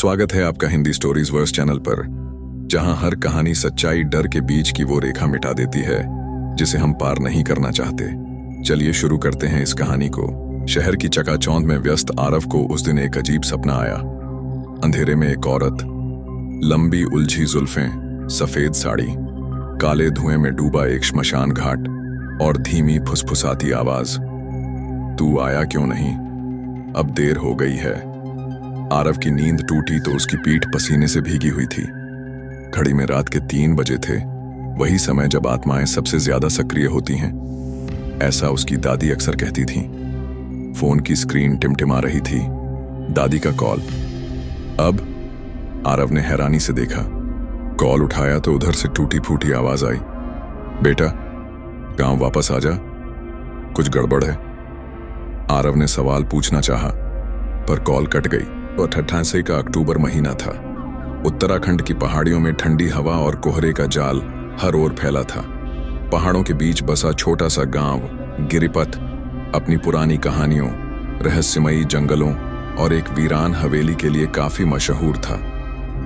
स्वागत है आपका हिंदी स्टोरीज वर्स चैनल पर, जहां हर कहानी सच्चाई डर के बीच की वो रेखा मिटा देती है जिसे हम पार नहीं करना चाहते। चलिए शुरू करते हैं इस कहानी को। शहर की चकाचौंध में व्यस्त आरव को उस दिन एक अजीब सपना आया। अंधेरे में एक औरत, लंबी उलझी जुल्फें, सफेद साड़ी, काले धुएं में डूबा एक श्मशान घाट और धीमी फुसफुसाती आवाज, तू आया क्यों नहीं, अब देर हो गई है। आरव की नींद टूटी तो उसकी पीठ पसीने से भीगी हुई थी। घड़ी में रात के 3 बजे थे, वही समय जब आत्माएं सबसे ज्यादा सक्रिय होती हैं, ऐसा उसकी दादी अक्सर कहती थीं। फोन की स्क्रीन टिमटिमा रही थी। दादी का कॉल। अब आरव ने हैरानी से देखा। कॉल उठाया तो उधर से टूटी फूटी आवाज आई, बेटा गांव वापस आ जा, कुछ गड़बड़ है। आरव ने सवाल पूछना चाहा, पर कॉल कट गई। तो 88 का अक्टूबर महीना था। उत्तराखंड की पहाड़ियों में ठंडी हवा और कोहरे का जाल हर ओर फैला था। पहाड़ों के बीच बसा छोटा सा गांव गिरिपथ अपनी पुरानी कहानियों, रहस्यमयी जंगलों और एक वीरान हवेली के लिए काफी मशहूर था।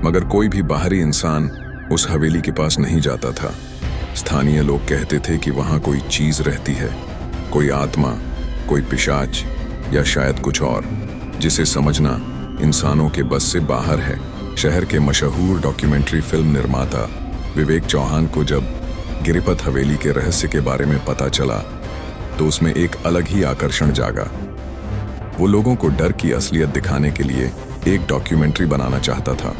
मगर कोई भी बाहरी इंसान उस हवेली के पास नहीं जाता था। स्थानीय लोग कहते थे कि वहां कोई चीज रहती है, कोई आत्मा, कोई पिशाच या शायद कुछ और, जिसे समझना इंसानों के बस से बाहर है। शहर के मशहूर डॉक्यूमेंट्री फिल्म निर्माता विवेक चौहान को जब गिरिपथ हवेली के रहस्य के बारे में पता चला तो उसमें एक अलग ही आकर्षण जागा। वो लोगों को डर की असलियत दिखाने के लिए एक डॉक्यूमेंट्री बनाना चाहता था।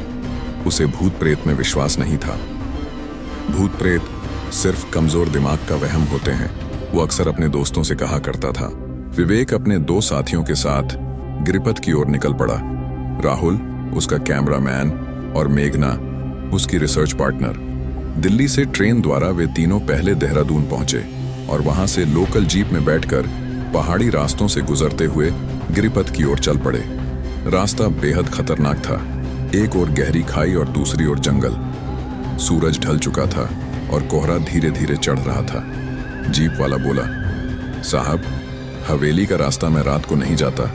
उसे भूत प्रेत में विश्वास नहीं था। भूत प्रेत सिर्फ कमजोर दिमाग का वहम होते हैं, वो अक्सर अपने दोस्तों से कहा करता था। विवेक अपने 2 साथियों के साथ गिरिपथ की ओर निकल पड़ा। राहुल उसका कैमरामैन और मेघना उसकी रिसर्च पार्टनर। दिल्ली से ट्रेन द्वारा वे तीनों पहले देहरादून पहुंचे और वहां से लोकल जीप में बैठकर पहाड़ी रास्तों से गुजरते हुए गिरिपथ की ओर चल पड़े। रास्ता बेहद खतरनाक था। एक ओर गहरी खाई और दूसरी ओर जंगल। सूरज ढल चुका था और कोहरा धीरे धीरे चढ़ रहा था। जीप वाला बोला, साहब हवेली का रास्ता मैं रात को नहीं जाता,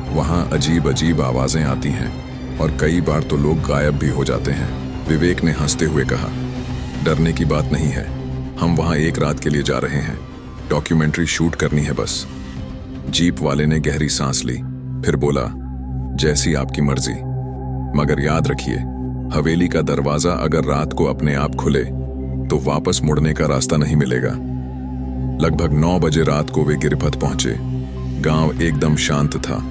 वहां अजीब अजीब आवाजें आती हैं और कई बार तो लोग गायब भी हो जाते हैं। विवेक ने हंसते हुए कहा, डरने की बात नहीं है, हम वहां एक रात के लिए जा रहे हैं, डॉक्यूमेंट्री शूट करनी है बस। जीप वाले ने गहरी सांस ली, फिर बोला, जैसी आपकी मर्जी, मगर याद रखिए हवेली का दरवाजा अगर रात को अपने आप खुले तो वापस मुड़ने का रास्ता नहीं मिलेगा। लगभग 9 बजे रात को वे गिरिपथ पहुंचे। गांव एकदम शांत था।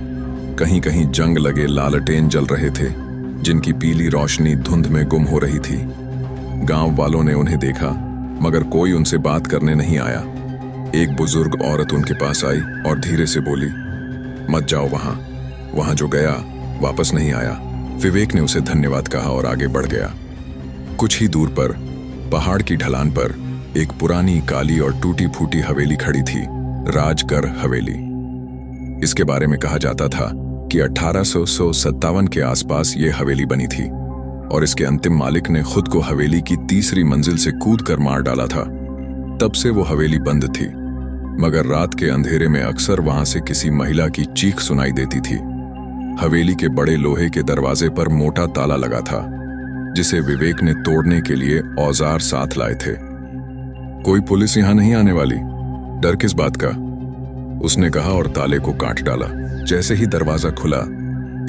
कहीं कहीं जंग लगे लालटेन जल रहे थे, जिनकी पीली रोशनी धुंध में गुम हो रही थी। गांव वालों ने उन्हें देखा, मगर कोई उनसे बात करने नहीं आया। एक बुजुर्ग औरत उनके पास आई और धीरे से बोली, मत जाओ वहां जो गया वापस नहीं आया। विवेक ने उसे धन्यवाद कहा और आगे बढ़ गया। कुछ ही दूर पर पहाड़ की ढलान पर एक पुरानी काली और टूटी फूटी हवेली खड़ी थी, राजगढ़ हवेली। इसके बारे में कहा जाता था कि 1857 के आसपास ये हवेली बनी थी और इसके अंतिम मालिक ने खुद को हवेली की 3री मंजिल से कूदकर मार डाला था। तब से वो हवेली बंद थी, मगर रात के अंधेरे में अक्सर वहां से किसी महिला की चीख सुनाई देती थी। हवेली के बड़े लोहे के दरवाजे पर मोटा ताला लगा था, जिसे विवेक ने तोड़ने के लिए औजार साथ लाए थे। कोई पुलिस यहां नहीं आने वाली, डर किस बात का, उसने कहा और ताले को काट डाला। जैसे ही दरवाजा खुला,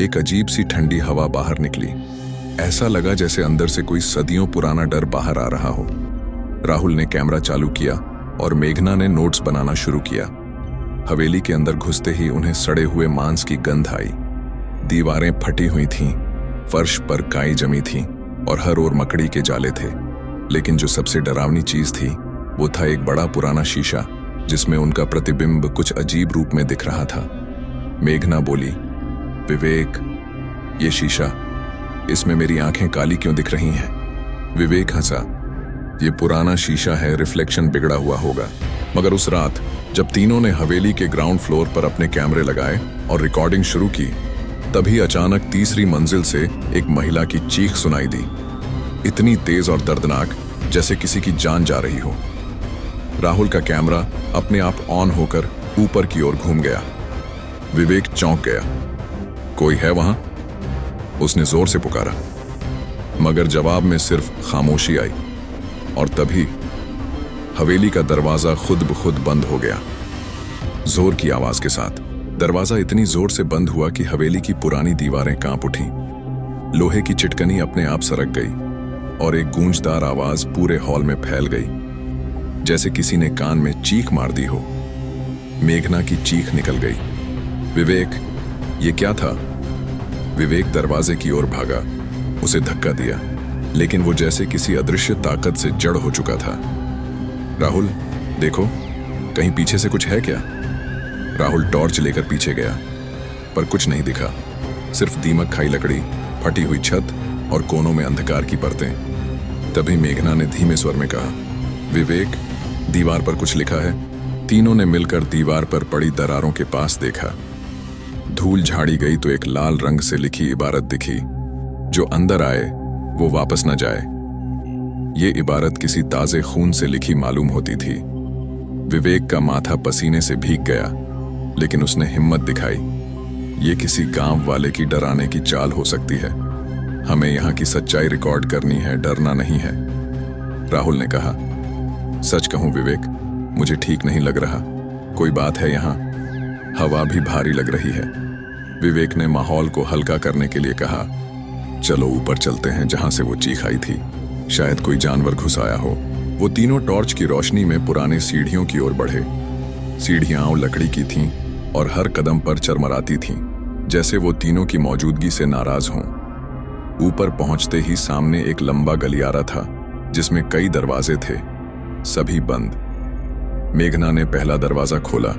एक अजीब सी ठंडी हवा बाहर निकली। ऐसा लगा जैसे अंदर से कोई सदियों पुराना डर बाहर आ रहा हो। राहुल ने कैमरा चालू किया और मेघना ने नोट्स बनाना शुरू किया। हवेली के अंदर घुसते ही उन्हें सड़े हुए मांस की गंध आई। दीवारें फटी हुई थीं, फर्श पर काई जमी थी और हर ओर मकड़ी के जाले थे। लेकिन जो सबसे डरावनी चीज थी वो था एक बड़ा पुराना शीशा, जिसमें उनका प्रतिबिंब कुछ अजीब रूप में दिख रहा था। मेघना बोली, विवेक ये शीशा, इसमें मेरी आंखें काली क्यों दिख रही हैं? विवेक हंसा, ये पुराना शीशा है, रिफ्लेक्शन बिगड़ा हुआ होगा। मगर उस रात जब तीनों ने हवेली के ग्राउंड फ्लोर पर अपने कैमरे लगाए और रिकॉर्डिंग शुरू की, तभी अचानक 3री मंजिल से एक महिला की चीख सुनाई दी, इतनी तेज और दर्दनाक जैसे किसी की जान जा रही हो। राहुल का कैमरा अपने आप ऑन होकर ऊपर की ओर घूम गया। विवेक चौंक गया, कोई है वहां? उसने जोर से पुकारा, मगर जवाब में सिर्फ खामोशी आई। और तभी हवेली का दरवाजा खुद ब खुद बंद हो गया, जोर की आवाज के साथ। दरवाजा इतनी जोर से बंद हुआ कि हवेली की पुरानी दीवारें कांप उठीं। लोहे की चिटकनी अपने आप सरक गई और एक गूंजदार आवाज पूरे हॉल में फैल गई, जैसे किसी ने कान में चीख मार दी हो। मेघना की चीख निकल गई, विवेक, ये क्या था? विवेक दरवाजे की ओर भागा, उसे धक्का दिया, लेकिन वो जैसे किसी अदृश्य ताकत से जड़ हो चुका था। राहुल, देखो, कहीं पीछे से कुछ है क्या? राहुल टॉर्च लेकर पीछे गया, पर कुछ नहीं दिखा, सिर्फ दीमक खाई लकड़ी, फटी हुई छत और कोनों में अंधकार की परतें। तभी मेघना ने धीमे स्वर में कहा, विवेक, दीवार पर कुछ लिखा है। तीनों ने मिलकर दीवार पर पड़ी दरारों के पास देखा। धूल झाड़ी गई तो एक लाल रंग से लिखी इबारत दिखी, जो अंदर आए वो वापस न जाए। ये इबारत किसी ताजे खून से लिखी मालूम होती थी। विवेक का माथा पसीने से भीग गया, लेकिन उसने हिम्मत दिखाई। ये किसी गांव वाले की डराने की चाल हो सकती है। हमें यहाँ की सच्चाई रिकॉर्ड करनी है, डरना नहीं है। राहुल ने कहा, सच कहूं विवेक, मुझे ठीक नहीं लग रहा। कोई बात है यहाँ? हवा भी भारी लग रही है। विवेक ने माहौल को हल्का करने के लिए कहा, चलो ऊपर चलते हैं जहां से वो चीख आई थी। शायद कोई जानवर घुस आया हो। वो तीनों टॉर्च की रोशनी में पुराने सीढ़ियों की ओर बढ़े। सीढ़ियां लकड़ी की थीं और हर कदम पर चरमराती थीं, जैसे वो तीनों की मौजूदगी से नाराज हों। ऊपर पहुंचते ही सामने एक लंबा गलियारा था, जिसमें कई दरवाजे थे, सभी बंद। मेघना ने पहला दरवाजा खोला।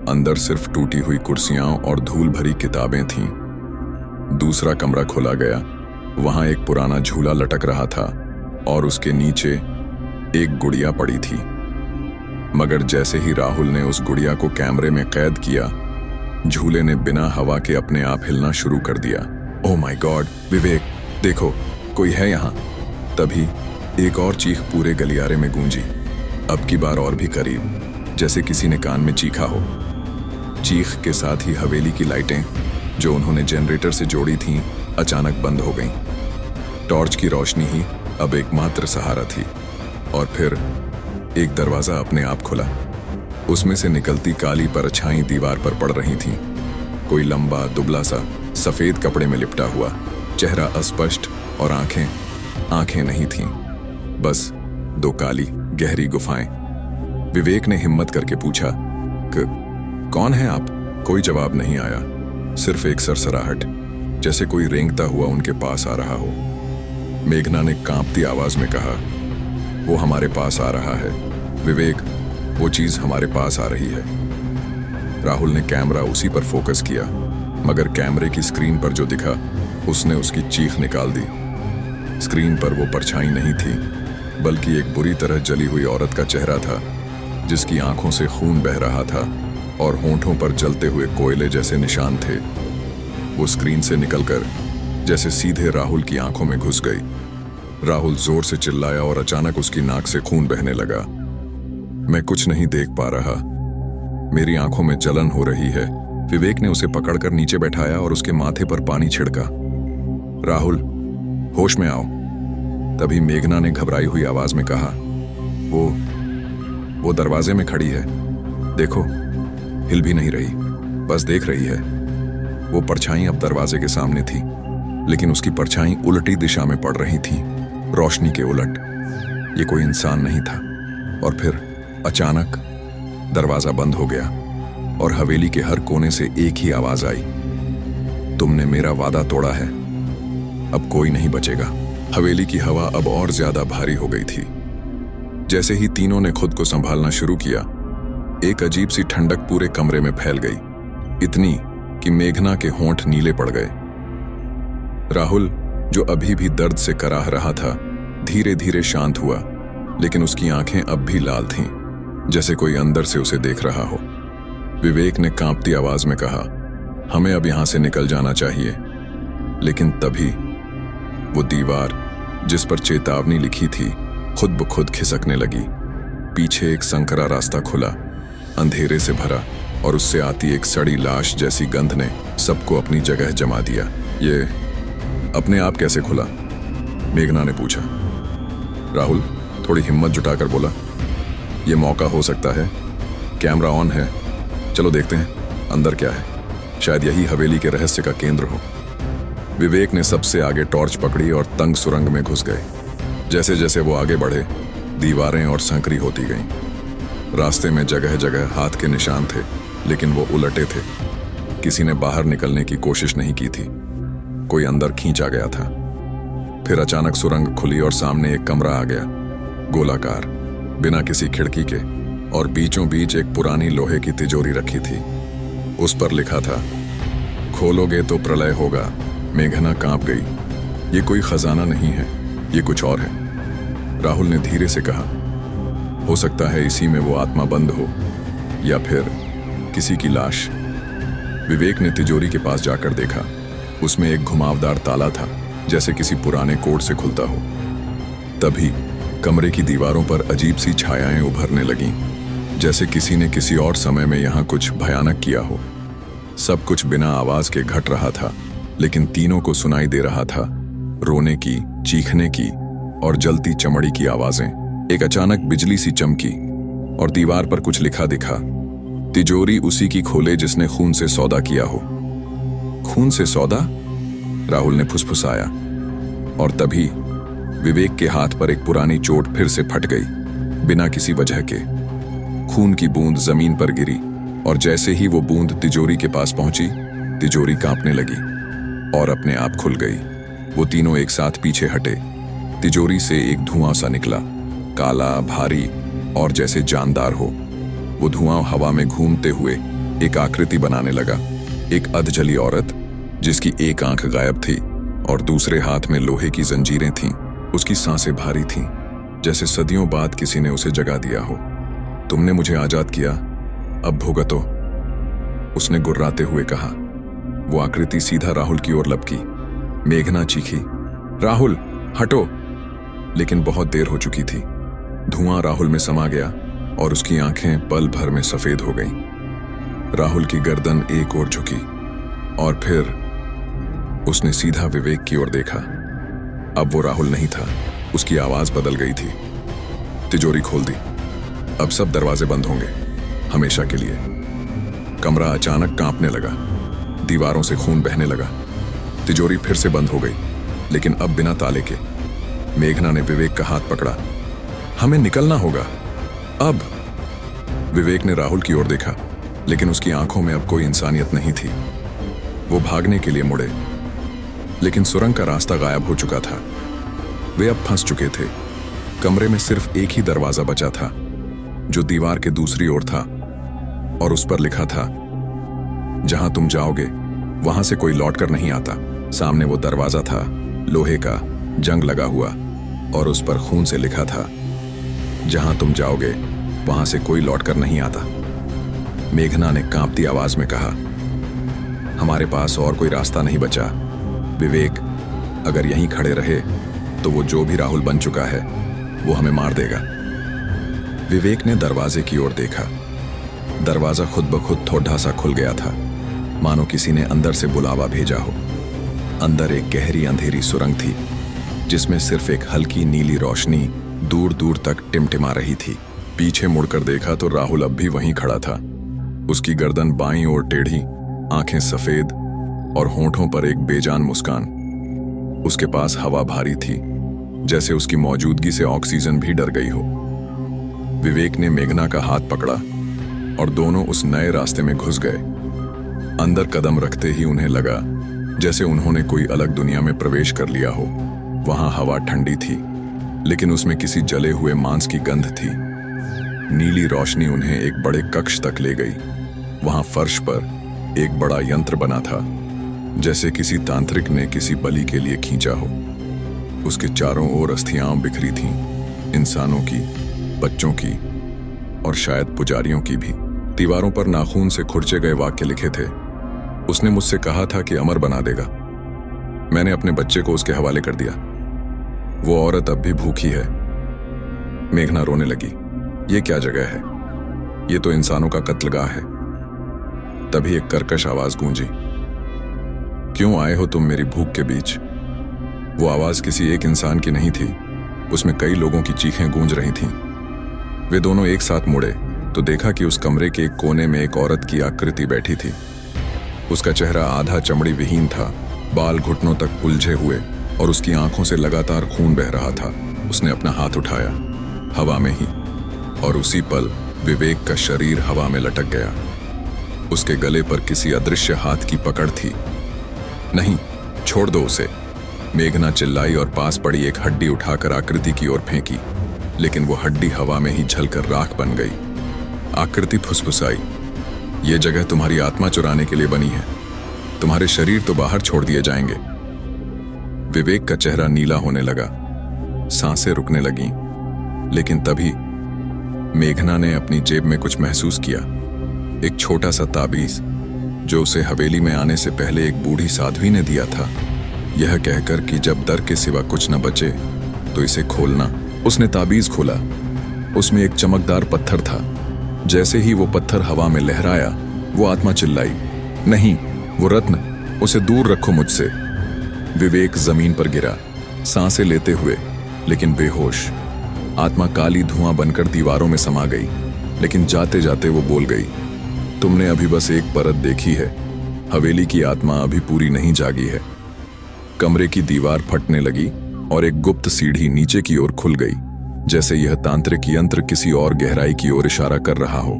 अंदर सिर्फ टूटी हुई कुर्सियां और धूल भरी किताबें थीं। दूसरा कमरा खोला गया। वहां एक पुराना झूला लटक रहा था और उसके नीचे एक गुड़िया पड़ी थी। मगर जैसे ही राहुल ने उस गुड़िया को कैमरे में कैद किया, झूले ने बिना हवा के अपने आप हिलना शुरू कर दिया। ओह माय गॉड, विवेक, देखो, कोई है यहाँ। तभी एक और चीख पूरे गलियारे में गूंजी, अब की बार और भी करीब, जैसे किसी ने कान में चीखा हो। चीख के साथ ही हवेली की लाइटें, जो उन्होंने जनरेटर से जोड़ी थीं, अचानक बंद हो गईं। टॉर्च की रोशनी ही अब एकमात्र सहारा थी। और फिर एक दरवाजा अपने आप खुला। उसमें से निकलती काली परछाई दीवार पर पड़ रही थीं। कोई लंबा, दुबला सा, सफेद कपड़े में लिपटा हुआ, चेहरा अस्पष्ट और आंखें नहीं थीं, बस दो काली, गहरी गुफाएं। विवेक ने हिम्मत करके पूछा, कौन है आप? कोई जवाब नहीं आया, सिर्फ एक सरसराहट, जैसे कोई रेंगता हुआ उनके पास आ रहा हो। मेघना ने कांपती आवाज में कहा, वो हमारे पास आ रहा है विवेक, वो चीज हमारे पास आ रही है। राहुल ने कैमरा उसी पर फोकस किया, मगर कैमरे की स्क्रीन पर जो दिखा, उसने उसकी चीख निकाल दी। स्क्रीन पर वो परछाई नहीं थी, बल्कि एक बुरी तरह जली हुई औरत का चेहरा था, जिसकी आंखों से खून बह रहा था और होंठों पर जलते हुए कोयले जैसे निशान थे। वो स्क्रीन से निकलकर जैसे सीधे राहुल की आंखों में घुस गई। राहुल जोर से चिल्लाया और अचानक उसकी नाक से खून बहने लगा। मैं कुछ नहीं देख पा रहा, मेरी आंखों में जलन हो रही है। विवेक ने उसे पकड़कर नीचे बैठाया और उसके माथे पर पानी छिड़का। राहुल, होश में आओ। तभी मेघना ने घबराई हुई आवाज में कहा, वो दरवाजे में खड़ी है, देखो, हिल भी नहीं रही, बस देख रही है। वो परछाई अब दरवाजे के सामने थी, लेकिन उसकी परछाई उल्टी दिशा में पड़ रही थी, रोशनी के उलट। ये कोई इंसान नहीं था। और फिर अचानक दरवाजा बंद हो गया और हवेली के हर कोने से एक ही आवाज आई, तुमने मेरा वादा तोड़ा है, अब कोई नहीं बचेगा। हवेली की हवा अब और ज्यादा भारी हो गई थी। जैसे ही तीनों ने खुद को संभालना शुरू किया, एक अजीब सी ठंडक पूरे कमरे में फैल गई, इतनी कि मेघना के होंठ नीले पड़ गए। राहुल, जो अभी भी दर्द से कराह रहा था, धीरे धीरे शांत हुआ, लेकिन उसकी आंखें अब भी लाल थीं, जैसे कोई अंदर से उसे देख रहा हो। विवेक ने कांपती आवाज में कहा, हमें अब यहां से निकल जाना चाहिए। लेकिन तभी वो दीवार जिस पर चेतावनी लिखी थी, खुद ब खुद खिसकने लगी। पीछे एक संकरा रास्ता खुला, अंधेरे से भरा, और उससे आती एक सड़ी लाश जैसी गंध ने सबको अपनी जगह जमा दिया। अपने आप कैसे खुला? मेघना ने पूछा। राहुल थोड़ी हिम्मत जुटाकर बोला, यह मौका हो सकता है। कैमरा ऑन है, चलो देखते हैं अंदर क्या है। शायद यही हवेली के रहस्य का केंद्र हो। विवेक ने सबसे आगे टॉर्च पकड़ी और तंग सुरंग में घुस गए। जैसे जैसे वो आगे बढ़े, दीवारें और संकरी होती गईं। रास्ते में जगह जगह हाथ के निशान थे, लेकिन वो उलटे थे। किसी ने बाहर निकलने की कोशिश नहीं की थी, कोई अंदर खींचा गया था। फिर अचानक सुरंग खुली और सामने एक कमरा आ गया, गोलाकार, बिना किसी खिड़की के, और बीचों बीच एक पुरानी लोहे की तिजोरी रखी थी। उस पर लिखा था, खोलोगे तो प्रलय होगा। मेघना कांप गई। ये कोई खजाना नहीं है, ये कुछ और है। राहुल ने धीरे से कहा, हो सकता है इसी में वो आत्मा बंद हो, या फिर किसी की लाश। विवेक ने तिजोरी के पास जाकर देखा। उसमें एक घुमावदार ताला था, जैसे किसी पुराने कोड से खुलता हो। तभी कमरे की दीवारों पर अजीब सी छायाएं उभरने लगीं, जैसे किसी ने किसी और समय में यहां कुछ भयानक किया हो। सब कुछ बिना आवाज के घट रहा था, लेकिन तीनों को सुनाई दे रहा था, रोने की, चीखने की और जलती चमड़ी की आवाजें। एक अचानक बिजली सी चमकी और दीवार पर कुछ लिखा दिखा, तिजोरी उसी की खोले जिसने खून से सौदा किया हो। खून से सौदा? राहुल ने फुसफुसाया, और तभी विवेक के हाथ पर एक पुरानी चोट फिर से फट गई, बिना किसी वजह के। खून की बूंद जमीन पर गिरी, और जैसे ही वो बूंद तिजोरी के पास पहुंची, तिजोरी कांपने लगी और अपने आप खुल गई। वो तीनों एक साथ पीछे हटे। तिजोरी से एक धुआं सा निकला, काला, भारी और जैसे जानदार हो। वो धुआं हवा में घूमते हुए एक आकृति बनाने लगा, एक अधजली औरत जिसकी एक आंख गायब थी और दूसरे हाथ में लोहे की जंजीरें थीं। उसकी सांसें भारी थीं, जैसे सदियों बाद किसी ने उसे जगा दिया हो। तुमने मुझे आजाद किया, अब भुगतो, उसने गुर्राते हुए कहा। वो आकृति सीधा राहुल की ओर लपकी। मेघना चीखी, राहुल हटो! लेकिन बहुत देर हो चुकी थी। धुआं राहुल में समा गया और उसकी आंखें पल भर में सफेद हो गईं। राहुल की गर्दन एक ओर झुकी और फिर उसने सीधा विवेक की ओर देखा। अब वो राहुल नहीं था, उसकी आवाज बदल गई थी। तिजोरी खोल दी, अब सब दरवाजे बंद होंगे, हमेशा के लिए। कमरा अचानक कांपने लगा, दीवारों से खून बहने लगा। तिजोरी फिर से बंद हो गई, लेकिन अब बिना ताले के। मेघना ने विवेक का हाथ पकड़ा। हमें निकलना होगा अब। विवेक ने राहुल की ओर देखा, लेकिन उसकी आंखों में अब कोई इंसानियत नहीं थी। वो भागने के लिए मुड़े, लेकिन सुरंग का रास्ता गायब हो चुका था। वे अब फंस चुके थे। कमरे में सिर्फ एक ही दरवाजा बचा था, जो दीवार के दूसरी ओर था, और उस पर लिखा था, जहां तुम जाओगे वहां से कोई लौटकर नहीं आता। सामने वो दरवाजा था, लोहे का, जंग लगा हुआ, और उस पर खून से लिखा था, जहां तुम जाओगे वहां से कोई लौटकर नहीं आता। मेघना ने कांपती आवाज में कहा, हमारे पास और कोई रास्ता नहीं बचा। विवेक, अगर यहीं खड़े रहे तो वो जो भी राहुल बन चुका है वो हमें मार देगा। विवेक ने दरवाजे की ओर देखा। दरवाजा खुद ब खुद थोड़ा सा खुल गया था, मानो किसी ने अंदर से बुलावा भेजा हो। अंदर एक गहरी अंधेरी सुरंग थी, जिसमें सिर्फ एक हल्की नीली रोशनी दूर दूर तक टिमटिमा रही थी। पीछे मुड़कर देखा तो राहुल अब भी वहीं खड़ा था। उसकी गर्दन बाईं ओर टेढ़ी, आंखें सफेद और होंठों पर एक बेजान मुस्कान। उसके पास हवा भारी थी, जैसे उसकी मौजूदगी से ऑक्सीजन भी डर गई हो। विवेक ने मेघना का हाथ पकड़ा और दोनों उस नए रास्ते में घुस गए। अंदर कदम रखते ही उन्हें लगा जैसे उन्होंने कोई अलग दुनिया में प्रवेश कर लिया हो। वहां हवा ठंडी थी, लेकिन उसमें किसी जले हुए मांस की गंध थी। नीली रोशनी उन्हें एक बड़े कक्ष तक ले गई। वहां फर्श पर एक बड़ा यंत्र बना था, जैसे किसी तांत्रिक ने किसी बलि के लिए खींचा हो। उसके चारों ओर अस्थियां बिखरी थीं, इंसानों की, बच्चों की और शायद पुजारियों की भी। दीवारों पर नाखून से खुरचे गए वाक्य लिखे थे। उसने मुझसे कहा था कि अमर बना देगा। मैंने अपने बच्चे को उसके हवाले कर दिया। वो औरत अब भी भूखी है। मेघना रोने लगी। ये क्या जगह है? ये तो इंसानों का कत्लगाह है। तभी एक कर्कश आवाज गूंजी, क्यों आए हो तुम मेरी भूख के बीच? वो आवाज किसी एक इंसान की नहीं थी, उसमें कई लोगों की चीखें गूंज रही थीं। वे दोनों एक साथ मुड़े तो देखा कि उस कमरे के एक कोने में एक औरत की आकृति बैठी थी। उसका चेहरा आधा चमड़ी विहीन था, बाल घुटनों तक उलझे हुए और उसकी आंखों से लगातार खून बह रहा था। उसने अपना हाथ उठाया, हवा में ही, और उसी पल विवेक का शरीर हवा में लटक गया। उसके गले पर किसी अदृश्य हाथ की पकड़ थी। नहीं, छोड़ दो उसे, मेघना चिल्लाई और पास पड़ी एक हड्डी उठाकर आकृति की ओर फेंकी, लेकिन वो हड्डी हवा में ही जलकर राख बन गई। आकृति फुसफुसाई, ये जगह तुम्हारी आत्मा चुराने के लिए बनी है, तुम्हारे शरीर तो बाहर छोड़ दिए जाएंगे। विवेक का चेहरा नीला होने लगा, सांसें रुकने लगीं, लेकिन तभी मेघना ने अपनी जेब में कुछ महसूस किया। एक छोटा सा ताबीज जो उसे हवेली में आने से पहले एक बूढ़ी साध्वी ने दिया था, यह कहकर कि जब डर के सिवा कुछ न बचे तो इसे खोलना। उसने ताबीज खोला। उसमें एक चमकदार पत्थर था। जैसे ही वो पत्थर हवा में लहराया, वो आत्मा चिल्लाई, नहीं, वो रत्न, उसे दूर रखो मुझसे। विवेक जमीन पर गिरा, सांसें लेते हुए, लेकिन बेहोश। आत्मा काली धुआं बनकर दीवारों में समा गई, लेकिन जाते जाते वो बोल गई, तुमने अभी बस एक परत देखी है, हवेली की आत्मा अभी पूरी नहीं जागी है। कमरे की दीवार फटने लगी और एक गुप्त सीढ़ी नीचे की ओर खुल गई, जैसे यह तांत्रिक यंत्र किसी और गहराई की ओर इशारा कर रहा हो।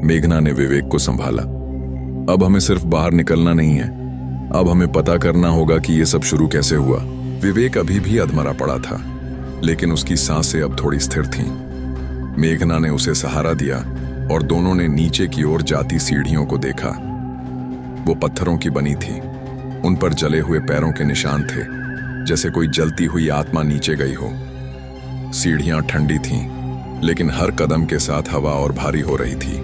मेघना ने विवेक को संभाला। अब हमें सिर्फ बाहर निकलना नहीं है, अब हमें पता करना होगा कि यह सब शुरू कैसे हुआ। विवेक अभी भी अधमरा पड़ा था, लेकिन उसकी सांसें अब थोड़ी स्थिर थीं। मेघना ने उसे सहारा दिया और दोनों ने नीचे की ओर जाती सीढ़ियों को देखा। वो पत्थरों की बनी थी, उन पर जले हुए पैरों के निशान थे, जैसे कोई जलती हुई आत्मा नीचे गई हो। सीढ़ियां ठंडी थीं, लेकिन हर कदम के साथ हवा और भारी हो रही थी।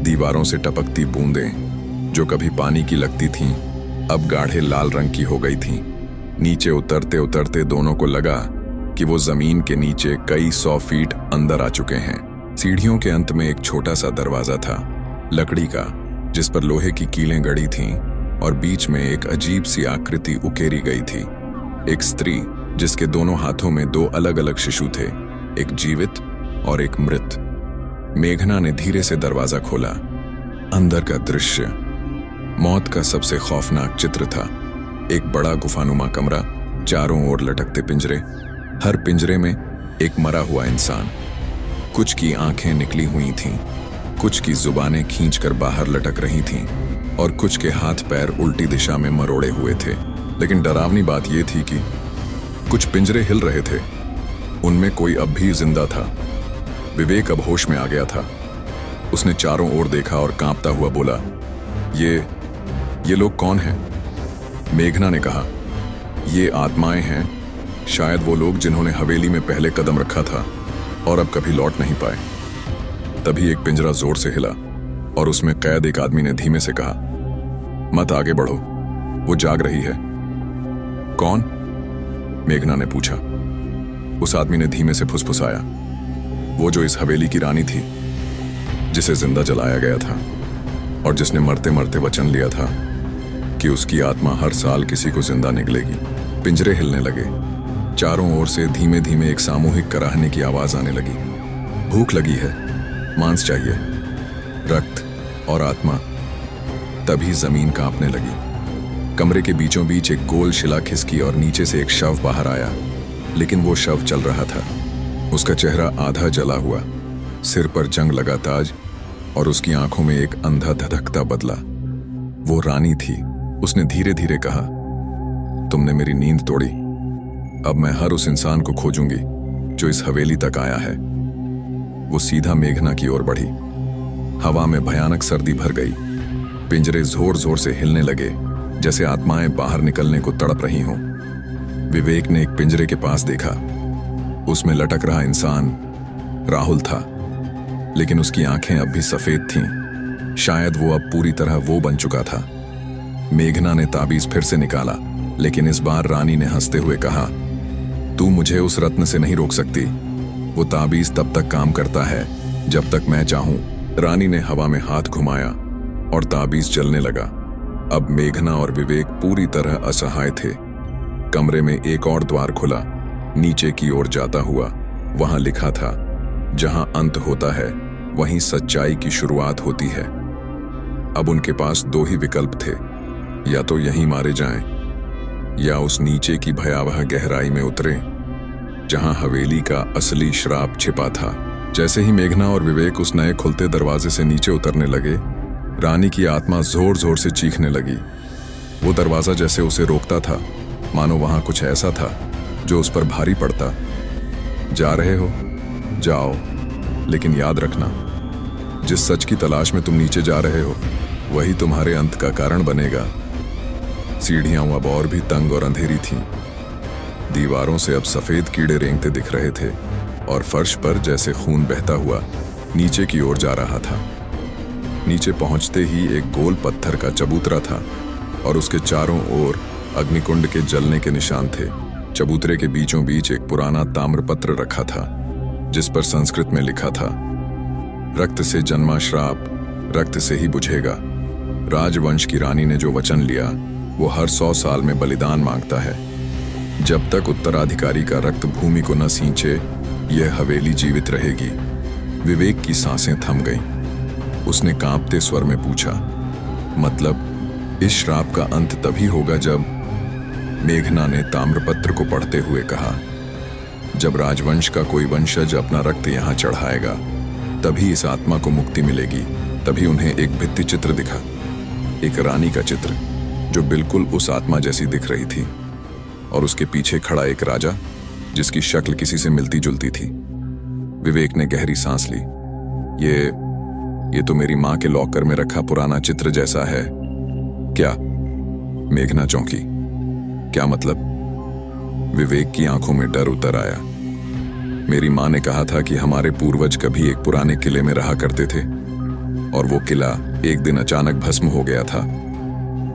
दीवारों से टपकती बूंदें, जो कभी पानी की लगती थीं, अब गाढ़े लाल रंग की हो गई थीं। नीचे उतरते उतरते दोनों को लगा कि वो जमीन के नीचे कई 100 फीट अंदर आ चुके हैं। सीढ़ियों के अंत में एक छोटा सा दरवाजा था, लकड़ी का, जिस पर लोहे की कीलें गड़ी थीं और बीच में एक अजीब सी आकृति उकेरी गई थी। एक स्त्री जिसके दोनों हाथों में 2 अलग अलग शिशु थे, एक जीवित और एक मृत। मेघना ने धीरे से दरवाजा खोला। अंदर का दृश्य मौत का सबसे खौफनाक चित्र था। एक बड़ा गुफानुमा कमरा, चारों ओर लटकते पिंजरे, हर पिंजरे में एक मरा हुआ इंसान। कुछ की आंखें निकली हुई थीं, कुछ की जुबानें खींचकर बाहर लटक रही थीं और कुछ के हाथ पैर उल्टी दिशा में मरोड़े हुए थे। लेकिन डरावनी बात यह थी कि कुछ पिंजरे हिल रहे थे, उनमें कोई अब भी जिंदा था। विवेक अब होश में आ गया था। उसने चारों ओर देखा और कांपता हुआ बोला, ये लोग कौन हैं? मेघना ने कहा, ये आत्माएं हैं, शायद वो लोग जिन्होंने हवेली में पहले कदम रखा था और अब कभी लौट नहीं पाए। तभी एक पिंजरा जोर से हिला और उसमें कैद एक आदमी ने धीमे से कहा, मत आगे बढ़ो, वो जाग रही है। कौन? मेघना ने पूछा। उस आदमी ने धीमे से फुसफुसाया, वो जो इस हवेली की रानी थी, जिसे जिंदा जलाया गया था और जिसने मरते मरते वचन लिया था कि उसकी आत्मा हर साल किसी को जिंदा निकलेगी। पिंजरे हिलने लगे। चारों ओर से धीमे धीमे एक सामूहिक कराहने की आवाज आने लगी। भूख लगी है, मांस चाहिए, रक्त और आत्मा। तभी जमीन कांपने लगी। कमरे के बीचों बीच एक गोल शिला खिसकी और नीचे से एक शव बाहर आया, लेकिन वो शव चल रहा था। उसका चेहरा आधा जला हुआ, सिर पर जंग लगा ताज और उसकी आंखों में एक अंधा धधकता बदला। वो रानी थी। उसने धीरे धीरे कहा, तुमने मेरी नींद तोड़ी। अब मैं हर उस इंसान को खोजूंगी जो इस हवेली तक आया है। वो सीधा मेघना की ओर बढ़ी। हवा में भयानक सर्दी भर गई। पिंजरे जोर जोर से हिलने लगे, जैसे आत्माएं बाहर निकलने को तड़प रही हों। विवेक ने एक पिंजरे के पास देखा। उसमें लटक रहा इंसान राहुल था, लेकिन उसकी आंखें अब भी सफेद थीं। शायद वो अब पूरी तरह वो बन चुका था। मेघना ने ताबीज फिर से निकाला, लेकिन इस बार रानी ने हंसते हुए कहा, तू मुझे उस रत्न से नहीं रोक सकती। वो ताबीज तब तक काम करता है जब तक मैं चाहूं। रानी ने हवा में हाथ घुमाया और ताबीज चलने लगा। अब मेघना और विवेक पूरी तरह असहाय थे। कमरे में एक और द्वार खुला, नीचे की ओर जाता हुआ। वहां लिखा था, जहां अंत होता है वहीं सच्चाई की शुरुआत होती है। अब उनके पास दो ही विकल्प थे, या तो यहीं मारे जाएं, या उस नीचे की भयावह गहराई में उतरें जहां हवेली का असली श्राप छिपा था। जैसे ही मेघना और विवेक उस नए खुलते दरवाजे से नीचे उतरने लगे, रानी की आत्मा जोर जोर से चीखने लगी। वो दरवाजा जैसे उसे रोकता था, मानो वहां कुछ ऐसा था जो उस पर भारी पड़ता। जा रहे हो, जाओ, लेकिन याद रखना, जिस सच की तलाश में तुम नीचे जा रहे हो वही तुम्हारे अंत का कारण बनेगा। सीढ़ियां अब और भी तंग और अंधेरी थीं। दीवारों से अब सफेद कीड़े रेंगते दिख रहे थे और फर्श पर जैसे खून बहता हुआ नीचे की ओर जा रहा था। नीचे पहुंचते ही एक गोल पत्थर का चबूतरा था और उसके चारों ओर अग्निकुंड के जलने के निशान थे। चबूतरे के बीचों बीच एक पुराना ताम्रपत्र रखा था, जिस पर संस्कृत में लिखा था, रक्त से जन्मा श्राप रक्त से ही बुझेगा। राजवंश की रानी ने जो वचन लिया वो हर 100 साल में बलिदान मांगता है। जब तक उत्तराधिकारी का रक्त भूमि को न सींचे, यह हवेली जीवित रहेगी। विवेक की सांसें थम गईं। उसने कांपते स्वर में पूछा, मतलब इस श्राप का अंत तभी होगा जब? मेघना ने ताम्रपत्र को पढ़ते हुए कहा, जब राजवंश का कोई वंशज अपना रक्त यहां चढ़ाएगा, तभी इस आत्मा को मुक्ति मिलेगी। तभी उन्हें एक भित्ति चित्र दिखा, एक रानी का चित्र जो बिल्कुल उस आत्मा जैसी दिख रही थी, और उसके पीछे खड़ा एक राजा जिसकी शक्ल किसी से मिलती जुलती थी। विवेक ने गहरी सांस ली। ये तो मेरी मां के लॉकर में रखा पुराना चित्र जैसा है। क्या? मेघना चौंकी। क्या मतलब? विवेक की आंखों में डर उतर आया। मेरी मां ने कहा था कि हमारे पूर्वज कभी एक पुराने किले में रहा करते थे और वो किला एक दिन अचानक भस्म हो गया था।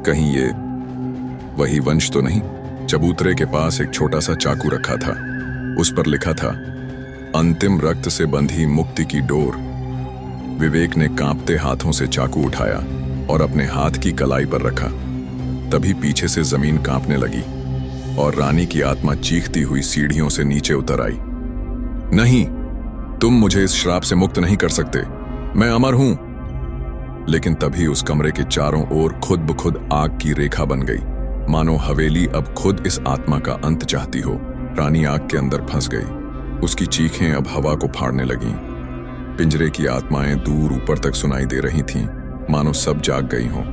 कहीं ये वही वंश तो नहीं? चबूतरे के पास एक छोटा सा चाकू रखा था। उस पर लिखा था, अंतिम रक्त से बंधी मुक्ति की डोर। विवेक ने कांपते हाथों से चाकू उठाया और अपने हाथ की कलाई पर रखा। तभी पीछे से जमीन कांपने लगी और रानी की आत्मा चीखती हुई सीढ़ियों से नीचे उतर आई। नहीं, तुम मुझे इस श्राप से मुक्त नहीं कर सकते, मैं अमर हूं। लेकिन तभी उस कमरे के चारों ओर खुद ब खुद आग की रेखा बन गई, मानो हवेली अब खुद इस आत्मा का अंत चाहती हो। रानी आग के अंदर फंस गई। उसकी चीखें अब हवा को फाड़ने लगीं। पिंजरे की आत्माएं दूर ऊपर तक सुनाई दे रही थीं, मानो सब जाग गई हों।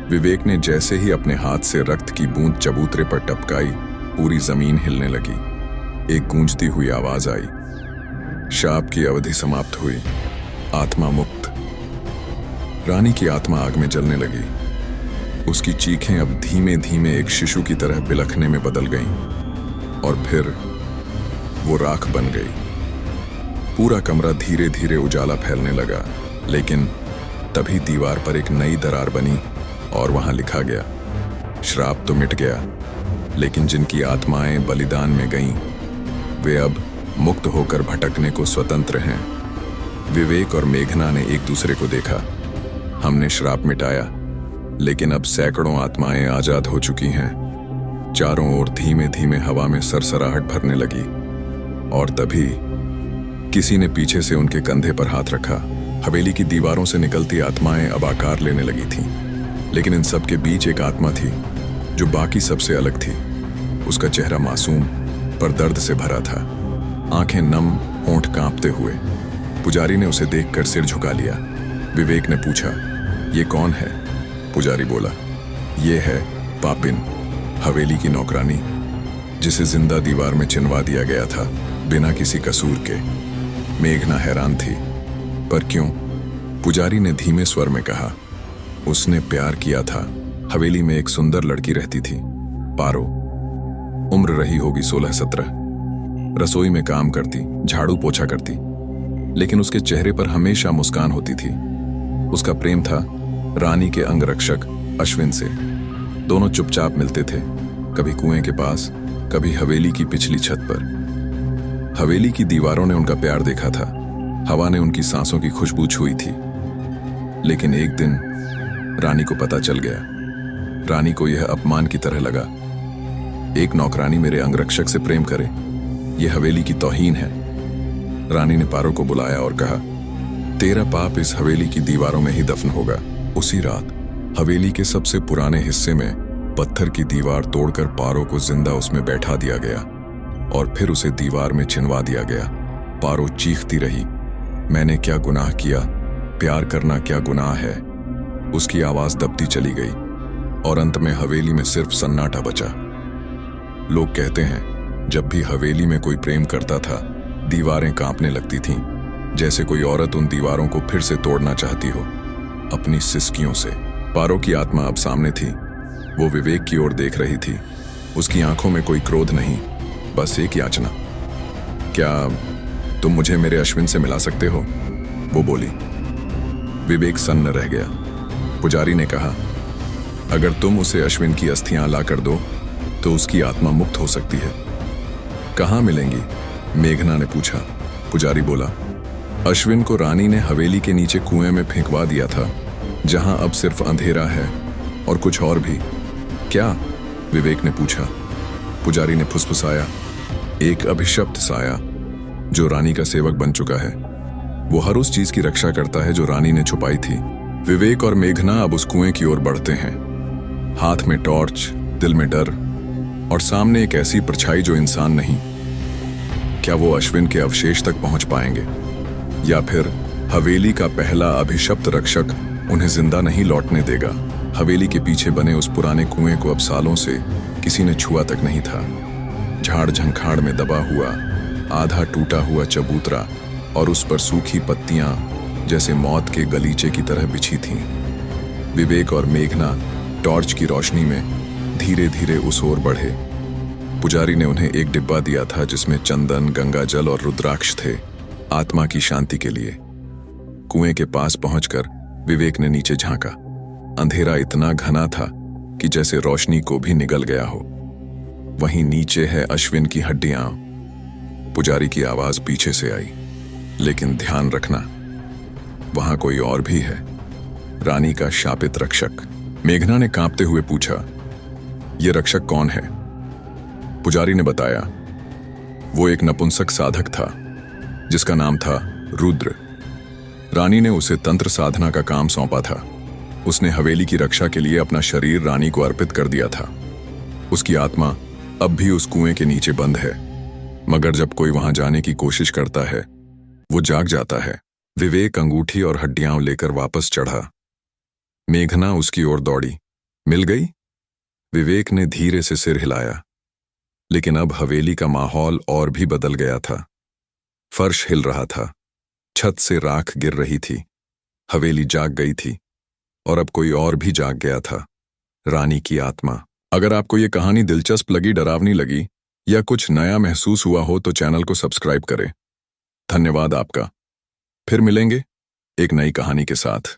विवेक ने जैसे ही अपने हाथ से रक्त की बूंद चबूतरे पर टपकाई, पूरी जमीन हिलने लगी। एक गूंजती हुई आवाज आई, शाप की अवधि समाप्त हुई, आत्मा मुक्त। रानी की आत्मा आग में जलने लगी। उसकी चीखें अब धीमे धीमे एक शिशु की तरह बिलखने में बदल गईं और फिर वो राख बन गई। पूरा कमरा धीरे धीरे उजाला फैलने लगा, लेकिन तभी दीवार पर एक नई दरार बनी और वहां लिखा गया, श्राप तो मिट गया, लेकिन जिनकी आत्माएं बलिदान में गईं, वे अब मुक्त होकर भटकने को स्वतंत्र हैं। विवेक और मेघना ने एक दूसरे को देखा। हमने श्राप मिटाया, लेकिन अब सैकड़ों आत्माएं आजाद हो चुकी हैं। चारों ओर धीमे धीमे हवा में सरसराहट भरने लगी और तभी किसी ने पीछे से उनके कंधे पर हाथ रखा। हवेली की दीवारों से निकलती आत्माएं अब आकार लेने लगी थीं, लेकिन इन सब के बीच एक आत्मा थी जो बाकी सबसे अलग थी। उसका चेहरा मासूम पर दर्द से भरा था, आंखें नम, होंठ कांपते हुए। पुजारी ने उसे देखकर सिर झुका लिया। विवेक ने पूछा, ये कौन है? पुजारी बोला, ये है पापिन, हवेली की नौकरानी, जिसे जिंदा दीवार में चिनवा दिया गया था बिना किसी कसूर के। मेघना हैरान थी, पर क्यों? पुजारी ने धीमे स्वर में कहा, उसने प्यार किया था। हवेली में एक सुंदर लड़की रहती थी, पारो। उम्र रही होगी 16-17। रसोई में काम करती, झाड़ू पोछा करती, लेकिन उसके चेहरे पर हमेशा मुस्कान होती थी। उसका प्रेम था रानी के अंगरक्षक अश्विन से। दोनों चुपचाप मिलते थे, कभी कुएं के पास, कभी हवेली की पिछली छत पर। हवेली की दीवारों ने उनका प्यार देखा था, हवा ने उनकी सांसों की खुशबू छुई थी। लेकिन एक दिन रानी को पता चल गया। रानी को यह अपमान की तरह लगा। एक नौकरानी मेरे अंगरक्षक से प्रेम करे, यह हवेली की तौहीन है। रानी ने पारो को बुलाया और कहा, तेरा पाप इस हवेली की दीवारों में ही दफन होगा। उसी रात हवेली के सबसे पुराने हिस्से में पत्थर की दीवार तोड़कर पारो को जिंदा उसमें बैठा दिया गया और फिर उसे दीवार में चिनवा दिया गया। पारो चीखती रही, मैंने क्या गुनाह किया, प्यार करना क्या गुनाह है। उसकी आवाज दबती चली गई और अंत में हवेली में सिर्फ सन्नाटा बचा। लोग कहते हैं जब भी हवेली में कोई प्रेम करता था दीवारें कांपने लगती थीं, जैसे कोई औरत उन दीवारों को फिर से तोड़ना चाहती हो अपनी सिसकियों से। पारो की आत्मा अब सामने थी। वो विवेक की ओर देख रही थी। उसकी आंखों में कोई क्रोध नहीं, बस एक याचना। क्या तुम मुझे मेरे अश्विन से मिला सकते हो? वो बोली। विवेक सन्न रह गया। पुजारी ने कहा, अगर तुम उसे अश्विन की अस्थियां ला कर दो तो उसकी आत्मा मुक्त हो सकती है। कहाँ मिलेंगी? मेघना ने पूछा। पुजारी बोला, अश्विन को रानी ने हवेली के नीचे कुएं में फेंकवा दिया था, जहां अब सिर्फ अंधेरा है और कुछ और भी। क्या? विवेक ने पूछा। पुजारी ने फुसफुसाया, एक अभिशप्त साया जो रानी का सेवक बन चुका है। वो हर उस चीज की रक्षा करता है जो रानी ने छुपाई थी। विवेक और मेघना अब उस कुएं की ओर बढ़ते हैं, हाथ में टॉर्च, दिल में डर और सामने एक ऐसी परछाई जो इंसान नहीं। क्या वो अश्विन के अवशेष तक पहुंच पाएंगे या फिर हवेली का पहला अभिशप्त रक्षक उन्हें जिंदा नहीं लौटने देगा? हवेली के पीछे बने उस पुराने कुएं को अब सालों से किसी ने छुआ तक नहीं था। झाड़ झंखाड़ में दबा हुआ, आधा टूटा हुआ चबूतरा और उस पर सूखी पत्तियां जैसे मौत के गलीचे की तरह बिछी थीं। विवेक और मेघना टॉर्च की रोशनी में धीरे धीरे उस ओर बढ़े। पुजारी ने उन्हें एक डिब्बा दिया था जिसमें चंदन, गंगा जल और रुद्राक्ष थे, आत्मा की शांति के लिए। कुएं के पास पहुंचकर विवेक ने नीचे झांका। अंधेरा इतना घना था कि जैसे रोशनी को भी निगल गया हो। वहीं नीचे है अश्विन की हड्डियां। पुजारी की आवाज पीछे से आई, लेकिन ध्यान रखना, वहां कोई और भी है, रानी का शापित रक्षक। मेघना ने कांपते हुए पूछा, यह रक्षक कौन है? पुजारी ने बताया, वो एक नपुंसक साधक था जिसका नाम था रुद्र। रानी ने उसे तंत्र साधना का काम सौंपा था। उसने हवेली की रक्षा के लिए अपना शरीर रानी को अर्पित कर दिया था। उसकी आत्मा अब भी उस कुएं के नीचे बंद है, मगर जब कोई वहां जाने की कोशिश करता है वो जाग जाता है। विवेक अंगूठी और हड्डियां लेकर वापस चढ़ा। मेघना उसकी ओर दौड़ी। मिल गई? विवेक ने धीरे से सिर हिलाया। लेकिन अब हवेली का माहौल और भी बदल गया था। फर्श हिल रहा था, छत से राख गिर रही थी। हवेली जाग गई थी और अब कोई और भी जाग गया था, रानी की आत्मा। अगर आपको ये कहानी दिलचस्प लगी, डरावनी लगी या कुछ नया महसूस हुआ हो तो चैनल को सब्सक्राइब करें। धन्यवाद आपका। फिर मिलेंगे एक नई कहानी के साथ।